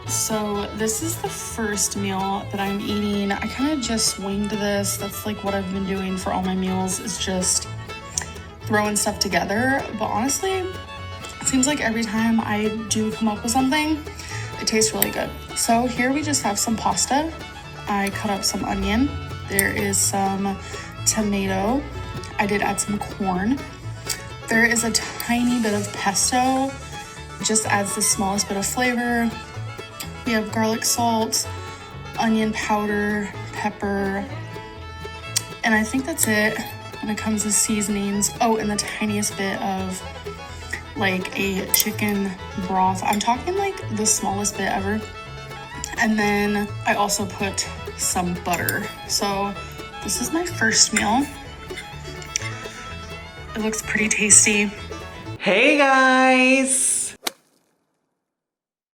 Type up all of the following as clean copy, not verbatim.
So this is the first meal that I'm eating. I kind of just winged this. That's like what I've been doing for all my meals, is just throwing stuff together. But honestly, it seems like every time I do come up with something, it tastes really good. So here we just have some pasta. I cut up some onion. There is some tomato. I did add some corn. There is a tiny bit of pesto. It just adds the smallest bit of flavor. We have garlic salt, onion powder, pepper, and I think that's it when it comes to seasonings. Oh, and the tiniest bit of like a chicken broth. I'm talking like the smallest bit ever. And then I also put some butter. So this is my first meal. It looks pretty tasty. Hey guys!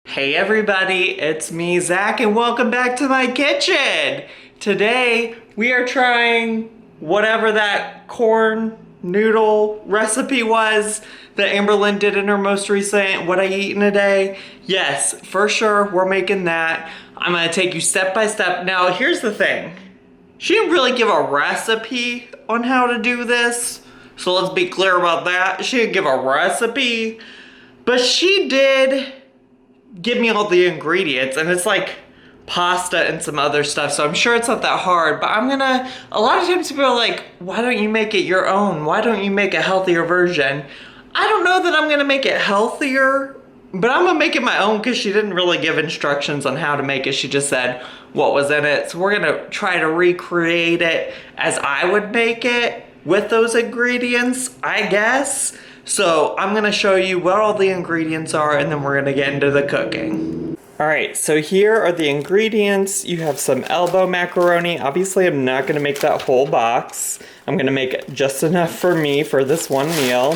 Hey everybody, it's me, Zach, and welcome back to my kitchen! Today, we are trying whatever that corn noodle recipe was that Amberlynn did in her most recent What I Eat in a Day. Yes, for sure, we're making that. I'm gonna take you step by step. Now, here's the thing. She didn't really give a recipe on how to do this, so let's be clear about that. She didn't give a recipe, but she did give me all the ingredients, and it's like pasta and some other stuff, so I'm sure it's not that hard. But a lot of times people are like, why don't you make it your own? Why don't you make a healthier version? I don't know that I'm gonna make it healthier, but I'm gonna make it my own because she didn't really give instructions on how to make it. She just said what was in it. So we're gonna try to recreate it as I would make it with those ingredients, I guess. So I'm gonna show you what all the ingredients are, and then we're gonna get into the cooking. All right, so here are the ingredients. You have some elbow macaroni. Obviously, I'm not gonna make that whole box. I'm gonna make just enough for me for this one meal.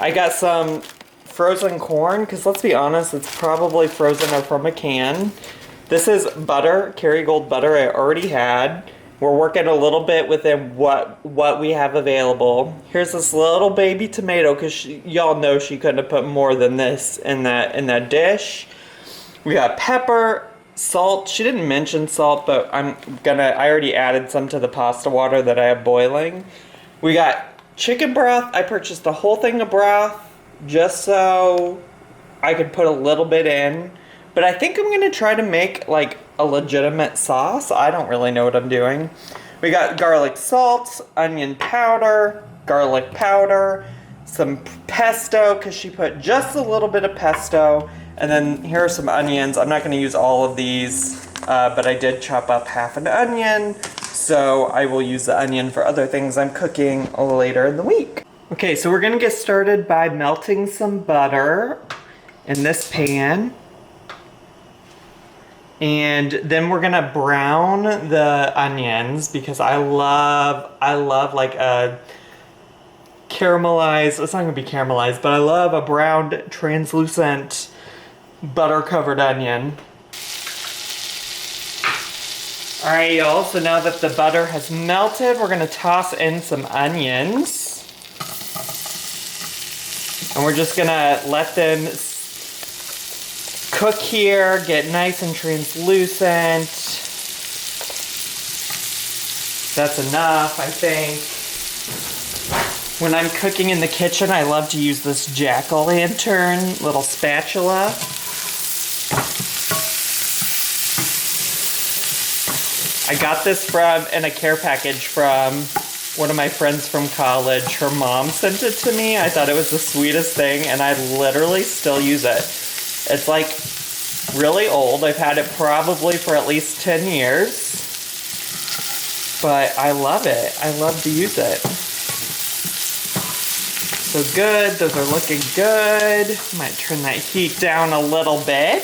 I got some frozen corn, because let's be honest, it's probably frozen or from a can. This is butter, Kerrygold butter I already had. We're working a little bit within what we have available. Here's this little baby tomato, because y'all know she couldn't have put more than this in that dish. We got pepper, salt. She didn't mention salt, but I already added some to the pasta water that I have boiling. We got chicken broth. I purchased the whole thing of broth just so I could put a little bit in. But I think I'm gonna try to make like a legitimate sauce. I don't really know what I'm doing. We got garlic salt, onion powder, garlic powder, some pesto, because she put just a little bit of pesto. And then here are some onions. I'm not gonna use all of these, but I did chop up half an onion. So I will use the onion for other things I'm cooking later in the week. Okay, so we're gonna get started by melting some butter in this pan. And then we're gonna brown the onions, because I love like a caramelized, it's not gonna be caramelized, but I love a browned translucent butter covered onion. All right, y'all, so now that the butter has melted, we're gonna toss in some onions. And we're just gonna let them cook here, get nice and translucent. That's enough, I think. When I'm cooking in the kitchen, I love to use this jack-o'-lantern little spatula. I got this in a care package from one of my friends from college. Her mom sent it to me. I thought it was the sweetest thing, and I literally still use it. It's like really old. I've had it probably for at least 10 years. But I love it. I love to use it. So good. Those are looking good. Might turn that heat down a little bit.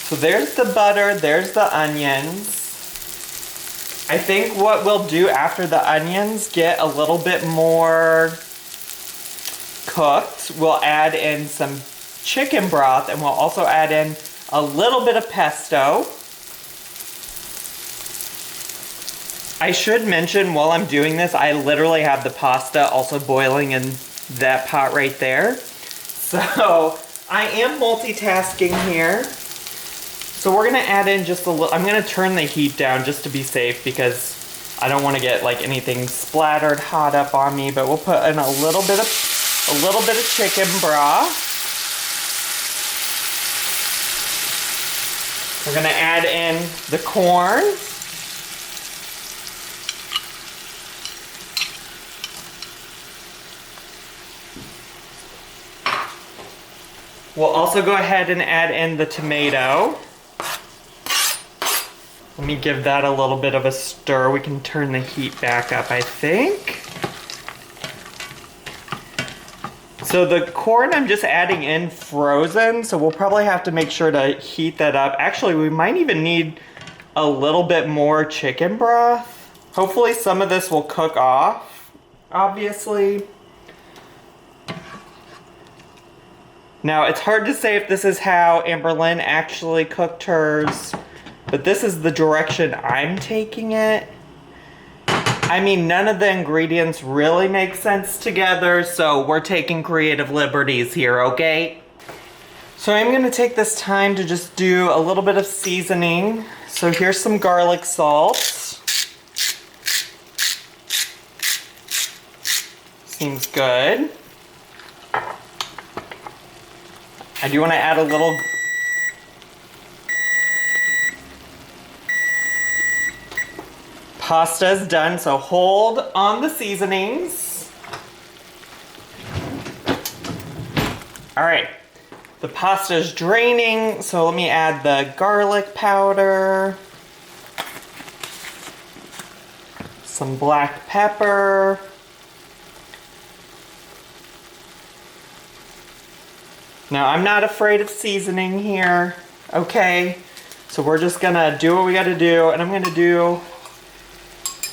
So there's the butter. There's the onions. I think what we'll do after the onions get a little bit more cooked, we'll add in some chicken broth, and we'll also add in a little bit of pesto. I should mention while I'm doing this, I literally have the pasta also boiling in that pot right there. So I am multitasking here. So we're gonna add in just a little, I'm gonna turn the heat down just to be safe because I don't wanna get like anything splattered hot up on me, but we'll put in a little bit of chicken broth. We're gonna add in the corn. We'll also go ahead and add in the tomato. Let me give that a little bit of a stir. We can turn the heat back up, I think. So the corn I'm just adding in frozen, so we'll probably have to make sure to heat that up. Actually, we might even need a little bit more chicken broth. Hopefully some of this will cook off, obviously. Now, it's hard to say if this is how Amberlynn actually cooked hers, but this is the direction I'm taking it. I mean, none of the ingredients really make sense together, so we're taking creative liberties here, okay? So I'm gonna take this time to just do a little bit of seasoning. So here's some garlic salt. Seems good. I do wanna add a little pasta is done, so hold on the seasonings. All right, the pasta is draining, so let me add the garlic powder, some black pepper, now I'm not afraid of seasoning here, okay? So we're just gonna do what we gotta do, and I'm gonna do,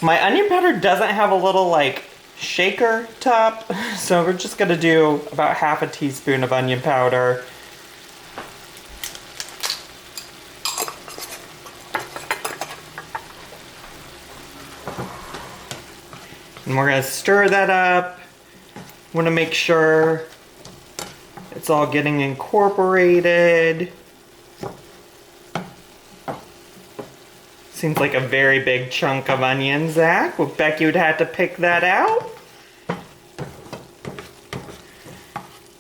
my onion powder doesn't have a little like shaker top, so we're just gonna do about half a teaspoon of onion powder. And we're gonna stir that up. Want to make sure it's all getting incorporated. Seems like a very big chunk of onion, Zach. Well, Becky would have to pick that out. But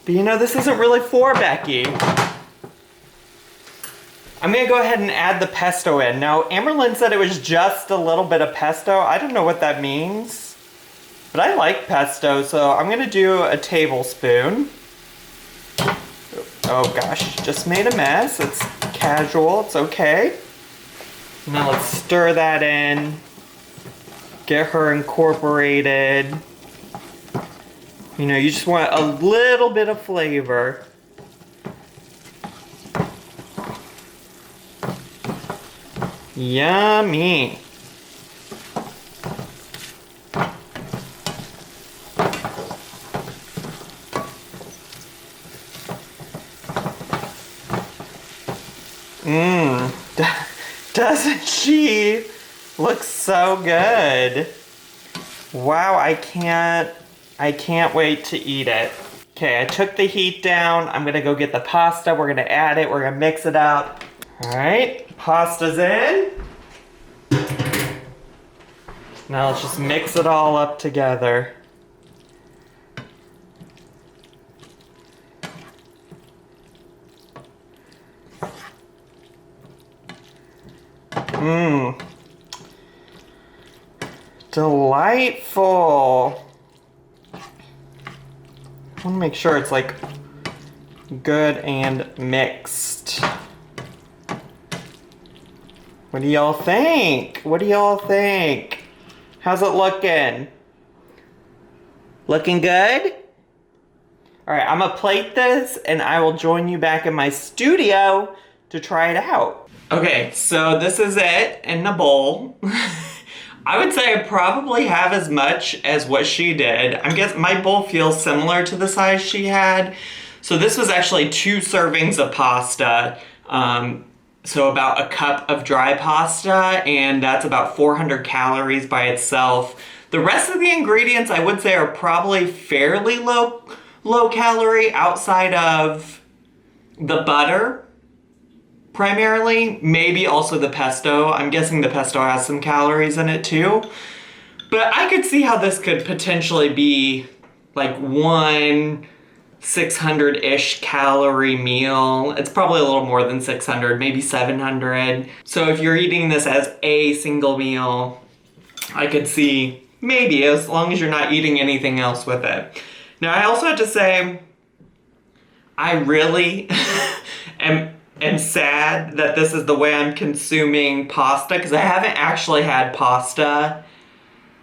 you know, this isn't really for Becky. I'm gonna go ahead and add the pesto in. Now, Amberlynn said it was just a little bit of pesto. I don't know what that means, but I like pesto, so I'm gonna do a tablespoon. Oh gosh, just made a mess. It's casual, it's okay. Now let's stir that in, get her incorporated. You know, you just want a little bit of flavor. Yummy. Doesn't she look so good? Wow, I can't wait to eat it. Okay, I took the heat down. I'm gonna go get the pasta. We're gonna add it. We're gonna mix it up. All right, pasta's in. Now let's just mix it all up together. Mmm. Delightful. I want to make sure it's like good and mixed. What do y'all think? What do y'all think? How's it looking? Looking good? All right, I'm gonna plate this and I will join you back in my studio to try it out. Okay, so this is it in the bowl. I would say I probably have as much as what she did. I guess my bowl feels similar to the size she had. So this was actually 2 servings of pasta. So about a cup of dry pasta, and that's about 400 calories by itself. The rest of the ingredients I would say are probably fairly low low calorie outside of the butter, primarily. Maybe also the pesto. I'm guessing the pesto has some calories in it too. But I could see how this could potentially be like one 600-ish calorie meal. It's probably a little more than 600, maybe 700. So if you're eating this as a single meal, I could see maybe, as long as you're not eating anything else with it. Now I also have to say, I really am sad that this is the way I'm consuming pasta, because I haven't actually had pasta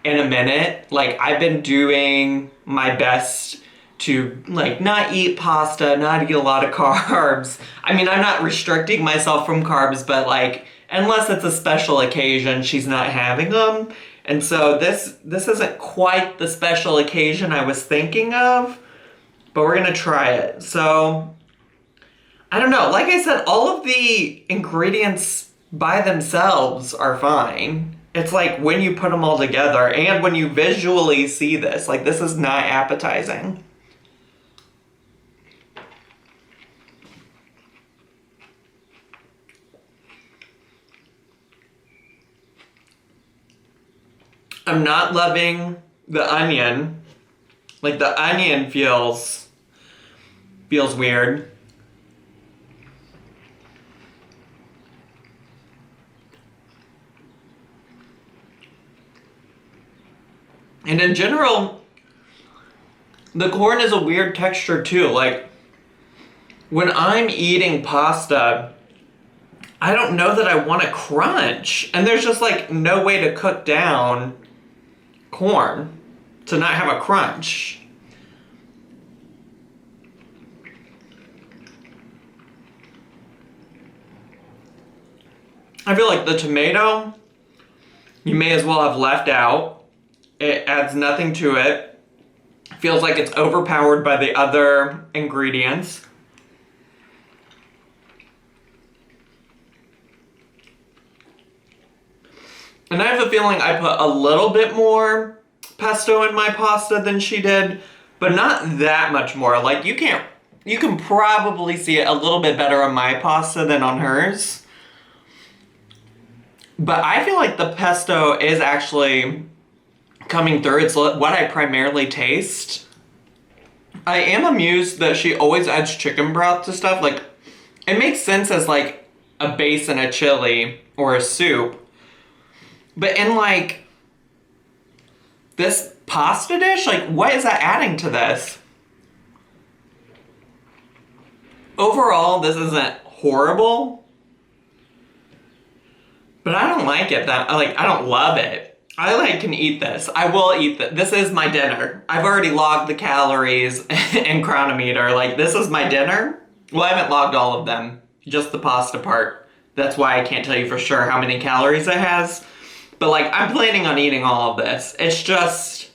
in a minute. Like, I've been doing my best to like not eat pasta, not eat a lot of carbs. I mean, I'm not restricting myself from carbs, but like, unless it's a special occasion, she's not having them. And so this isn't quite the special occasion I was thinking of, but we're gonna try it. So, I don't know, like I said, all of the ingredients by themselves are fine. It's like when you put them all together and when you visually see this, like this is not appetizing. I'm not loving the onion. Like the onion feels weird. And in general, the corn is a weird texture too. Like, when I'm eating pasta, I don't know that I want a crunch. And there's just like no way to cook down corn to not have a crunch. I feel like the tomato, you may as well have left out. It adds nothing to it. Feels like it's overpowered by the other ingredients. And I have a feeling I put a little bit more pesto in my pasta than she did, but not that much more. Like, you can probably see it a little bit better on my pasta than on hers. But I feel like the pesto is actually coming through. It's what I primarily taste. I am amused that she always adds chicken broth to stuff. Like, it makes sense as like a base in a chili or a soup. But in like this pasta dish, like what is that adding to this? Overall, this isn't horrible, but I don't like it I don't love it. I can eat this. I will eat this. This is my dinner. I've already logged the calories in Chronometer. Like, this is my dinner. Well, I haven't logged all of them, just the pasta part. That's why I can't tell you for sure how many calories it has. But like, I'm planning on eating all of this. It's just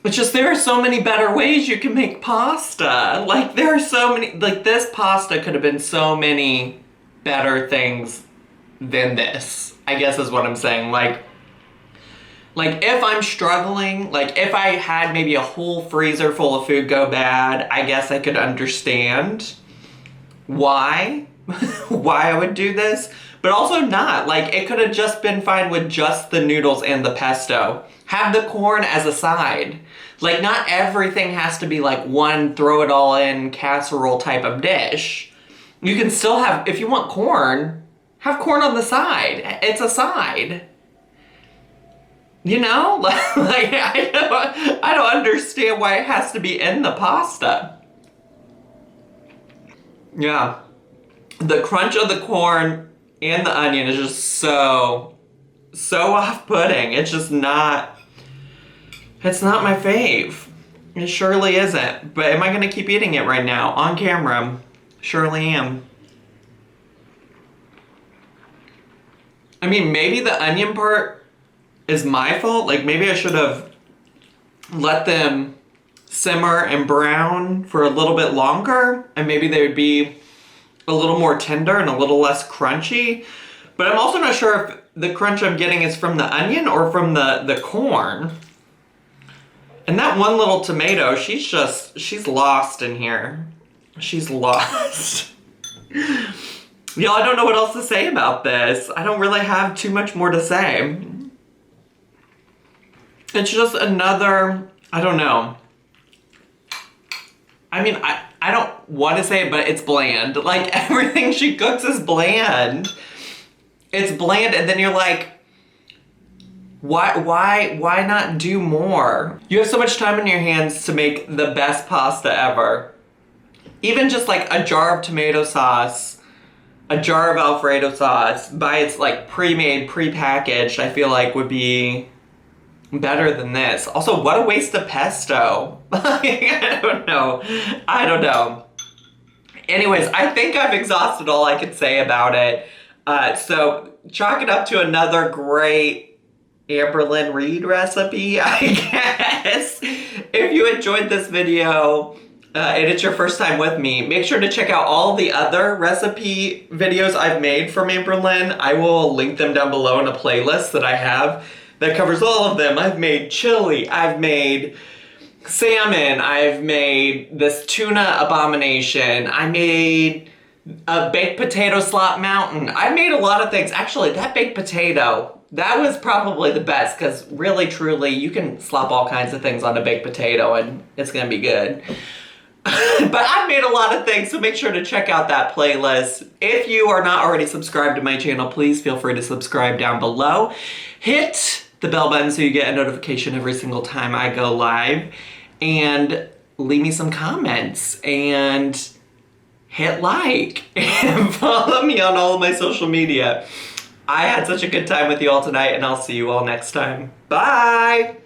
there are so many better ways you can make pasta. Like, there are so many, like this pasta could have been so many better things than this, I guess is what I'm saying. Like if I'm struggling, like if I had maybe a whole freezer full of food go bad, I guess I could understand why I would do this, but also not. Like, it could have just been fine with just the noodles and the pesto. Have the corn as a side. Like, not everything has to be like one throw it all in casserole type of dish. You can still have, if you want corn, have corn on the side. It's a side. You know? Like, I don't understand why it has to be in the pasta. Yeah. The crunch of the corn and the onion is just so off-putting. It's just not, it's not my fave. It surely isn't. But am I gonna keep eating it right now on camera? Surely am. I mean, maybe the onion part is my fault. Like, maybe I should have let them simmer and brown for a little bit longer, and maybe they would be a little more tender and a little less crunchy. But I'm also not sure if the crunch I'm getting is from the onion or from the corn. And that one little tomato, she's lost in here. She's lost. Y'all, I don't know what else to say about this. I don't really have too much more to say. It's just another, I don't know. I mean, I don't want to say it, but it's bland. Like, everything she cooks is bland. It's bland, and then you're like, why not do more? You have so much time in your hands to make the best pasta ever. Even just like a jar of tomato sauce, a jar of Alfredo sauce, buy its like pre-made, pre-packaged, I feel like would be better than this. Also, what a waste of pesto. I don't know. Anyways, I think I've exhausted all I could say about it. So chalk it up to another great Amberlynn Reed recipe, I guess. If you enjoyed this video and it's your first time with me, make sure to check out all the other recipe videos I've made from Amberlynn. I will link them down below in a playlist that I have that covers all of them. I've made chili, I've made salmon, I've made this tuna abomination, I made a baked potato slop mountain. I made a lot of things. Actually, that baked potato, that was probably the best, because really, truly, you can slop all kinds of things on a baked potato and it's gonna be good. But I've made a lot of things, so make sure to check out that playlist. If you are not already subscribed to my channel, please feel free to subscribe down below. Hit the bell button so you get a notification every single time I go live. And leave me some comments and hit like and follow me on all of my social media. I had such a good time with you all tonight, and I'll see you all next time. Bye!